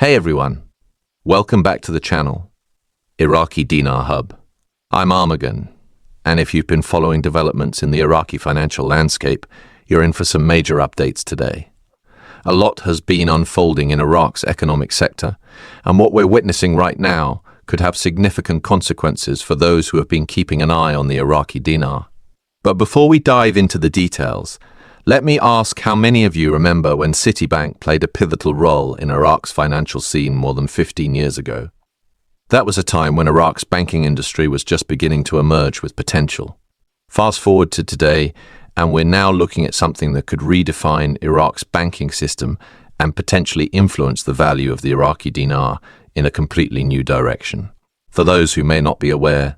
Hey everyone, welcome back to the channel, Iraqi Dinar Hub. I'm Armagan, and if you've been following developments in the Iraqi financial landscape, you're in for some major updates today. A lot has been unfolding in Iraq's economic sector, and what we're witnessing right now could have significant consequences for those who have been keeping an eye on the Iraqi dinar. But before we dive into the details, let me ask how many of you remember when Citibank played a pivotal role in Iraq's financial scene more than 15 years ago. That was a time when Iraq's banking industry was just beginning to emerge with potential. Fast forward to today, and we're now looking at something that could redefine Iraq's banking system and potentially influence the value of the Iraqi dinar in a completely new direction. For those who may not be aware,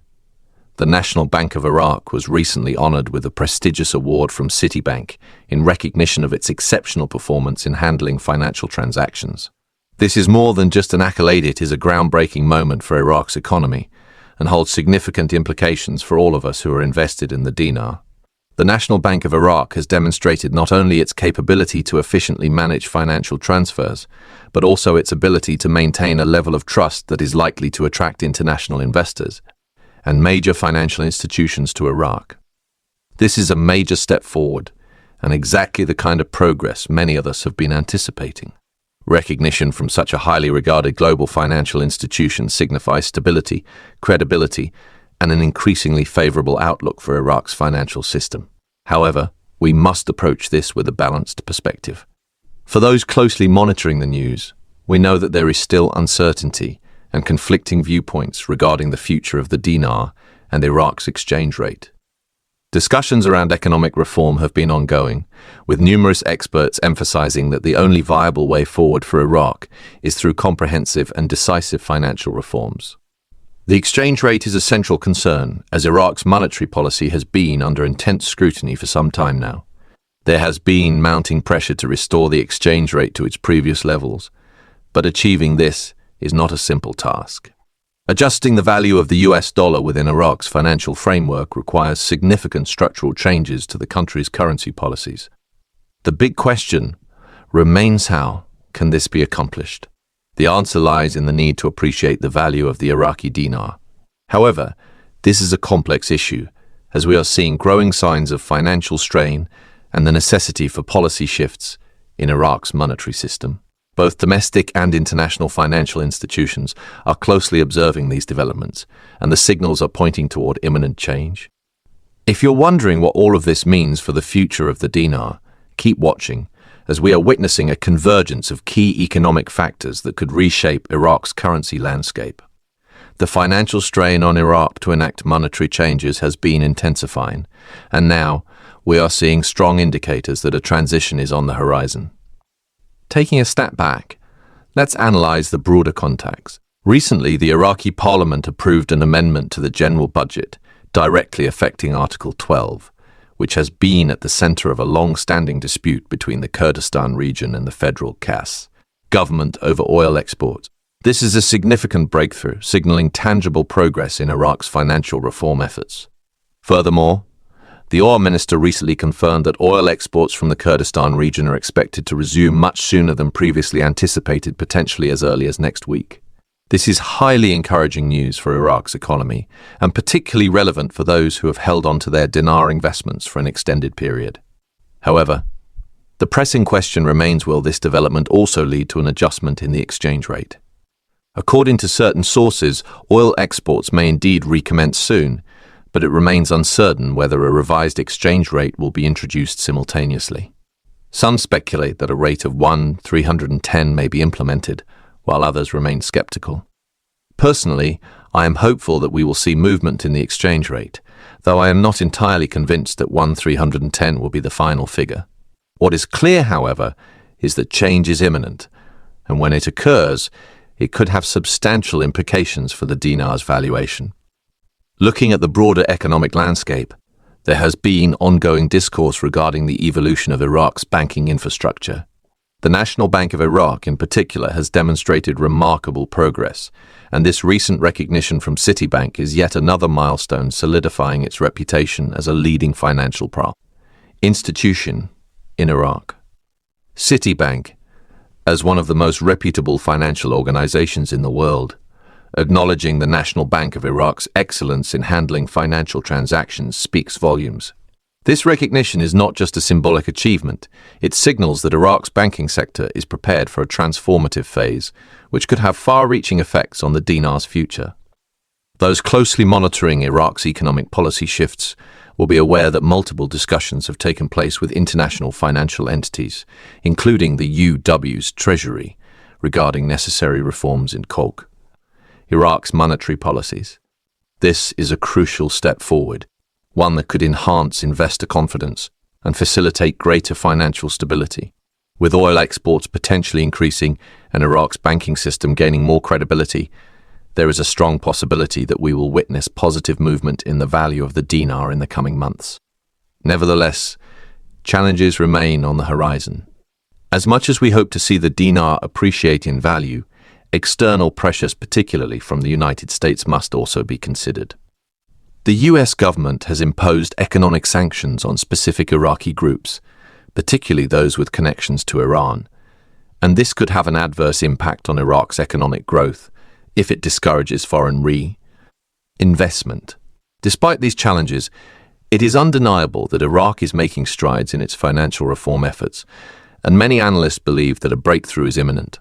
the National Bank of Iraq was recently honored with a prestigious award from Citibank in recognition of its exceptional performance in handling financial transactions. This is more than just an accolade, it is a groundbreaking moment for Iraq's economy and holds significant implications for all of us who are invested in the dinar. The National Bank of Iraq has demonstrated not only its capability to efficiently manage financial transfers, but also its ability to maintain a level of trust that is likely to attract international investors and major financial institutions to Iraq. This is a major step forward, and exactly the kind of progress many of us have been anticipating. Recognition from such a highly regarded global financial institution signifies stability, credibility, and an increasingly favorable outlook for Iraq's financial system. However, we must approach this with a balanced perspective. For those closely monitoring the news, we know that there is still uncertainty and conflicting viewpoints regarding the future of the dinar and Iraq's exchange rate. Discussions around economic reform have been ongoing, with numerous experts emphasizing that the only viable way forward for Iraq is through comprehensive and decisive financial reforms. The exchange rate is a central concern, as Iraq's monetary policy has been under intense scrutiny for some time now. There has been mounting pressure to restore the exchange rate to its previous levels, but achieving this is not a simple task. Adjusting the value of the US dollar within Iraq's financial framework requires significant structural changes to the country's currency policies. The big question remains, how can this be accomplished? The answer lies in the need to appreciate the value of the Iraqi dinar. However, this is a complex issue, as we are seeing growing signs of financial strain and the necessity for policy shifts in Iraq's monetary system. Both domestic and international financial institutions are closely observing these developments, and the signals are pointing toward imminent change. If you're wondering what all of this means for the future of the dinar, keep watching, as we are witnessing a convergence of key economic factors that could reshape Iraq's currency landscape. The financial strain on Iraq to enact monetary changes has been intensifying, and now we are seeing strong indicators that a transition is on the horizon. Taking a step back, let's analyze the broader context. Recently, the Iraqi parliament approved an amendment to the general budget directly affecting Article 12, which has been at the center of a long-standing dispute between the Kurdistan region and the federal CAS government over oil exports. This is a significant breakthrough, signaling tangible progress in Iraq's financial reform efforts. Furthermore, the oil minister recently confirmed that oil exports from the Kurdistan region are expected to resume much sooner than previously anticipated, potentially as early as next week. This is highly encouraging news for Iraq's economy, and particularly relevant for those who have held on to their dinar investments for an extended period. However, the pressing question remains, will this development also lead to an adjustment in the exchange rate? According to certain sources, oil exports may indeed recommence soon, but it remains uncertain whether a revised exchange rate will be introduced simultaneously. Some speculate that a rate of 1,310 may be implemented, while others remain skeptical. Personally, I am hopeful that we will see movement in the exchange rate, though I am not entirely convinced that 1,310 will be the final figure. What is clear, however, is that change is imminent, and when it occurs, it could have substantial implications for the dinar's valuation. Looking at the broader economic landscape, there has been ongoing discourse regarding the evolution of Iraq's banking infrastructure. The National Bank of Iraq, in particular, has demonstrated remarkable progress, and this recent recognition from Citibank is yet another milestone solidifying its reputation as a leading financial institution in Iraq. Citibank, as one of the most reputable financial organizations in the world, acknowledging the National Bank of Iraq's excellence in handling financial transactions speaks volumes. This recognition is not just a symbolic achievement, it signals that Iraq's banking sector is prepared for a transformative phase, which could have far-reaching effects on the dinar's future. Those closely monitoring Iraq's economic policy shifts will be aware that multiple discussions have taken place with international financial entities, including the UW's Treasury, regarding necessary reforms in COG, Iraq's monetary policies. This is a crucial step forward, one that could enhance investor confidence and facilitate greater financial stability. With oil exports potentially increasing and Iraq's banking system gaining more credibility, there is a strong possibility that we will witness positive movement in the value of the dinar in the coming months. Nevertheless, challenges remain on the horizon. As much as we hope to see the dinar appreciate in value, external pressures, particularly from the United States, must also be considered. The US government has imposed economic sanctions on specific Iraqi groups, particularly those with connections to Iran, and this could have an adverse impact on Iraq's economic growth if it discourages foreign investment. Despite these challenges, it is undeniable that Iraq is making strides in its financial reform efforts, and many analysts believe that a breakthrough is imminent.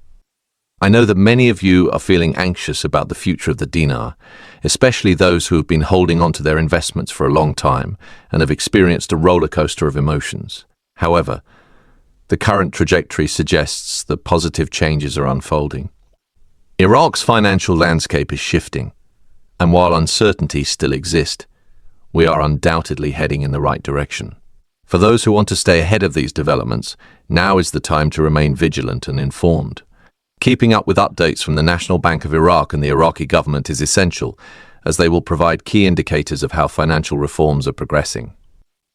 I know that many of you are feeling anxious about the future of the dinar, especially those who have been holding on to their investments for a long time and have experienced a roller coaster of emotions. However, the current trajectory suggests that positive changes are unfolding. Iraq's financial landscape is shifting, and while uncertainties still exist, we are undoubtedly heading in the right direction. For those who want to stay ahead of these developments, now is the time to remain vigilant and informed. Keeping up with updates from the National Bank of Iraq and the Iraqi government is essential, as they will provide key indicators of how financial reforms are progressing.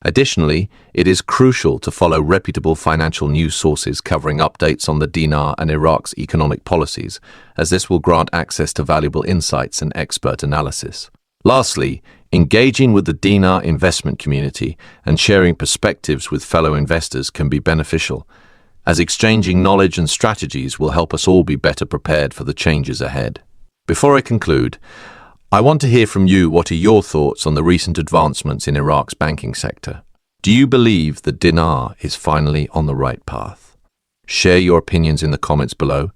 Additionally, it is crucial to follow reputable financial news sources covering updates on the dinar and Iraq's economic policies, as this will grant access to valuable insights and expert analysis. Lastly, engaging with the dinar investment community and sharing perspectives with fellow investors can be beneficial, as exchanging knowledge and strategies will help us all be better prepared for the changes ahead. Before I conclude, I want to hear from you. What are your thoughts on the recent advancements in Iraq's banking sector? Do you believe the dinar is finally on the right path? Share your opinions in the comments below,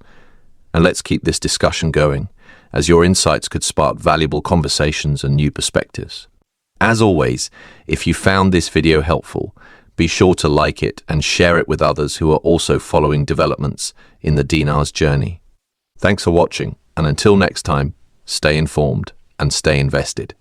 and let's keep this discussion going, as your insights could spark valuable conversations and new perspectives. As always, if you found this video helpful, be sure to like it and share it with others who are also following developments in the dinar's journey. Thanks for watching, and until next time, stay informed and stay invested.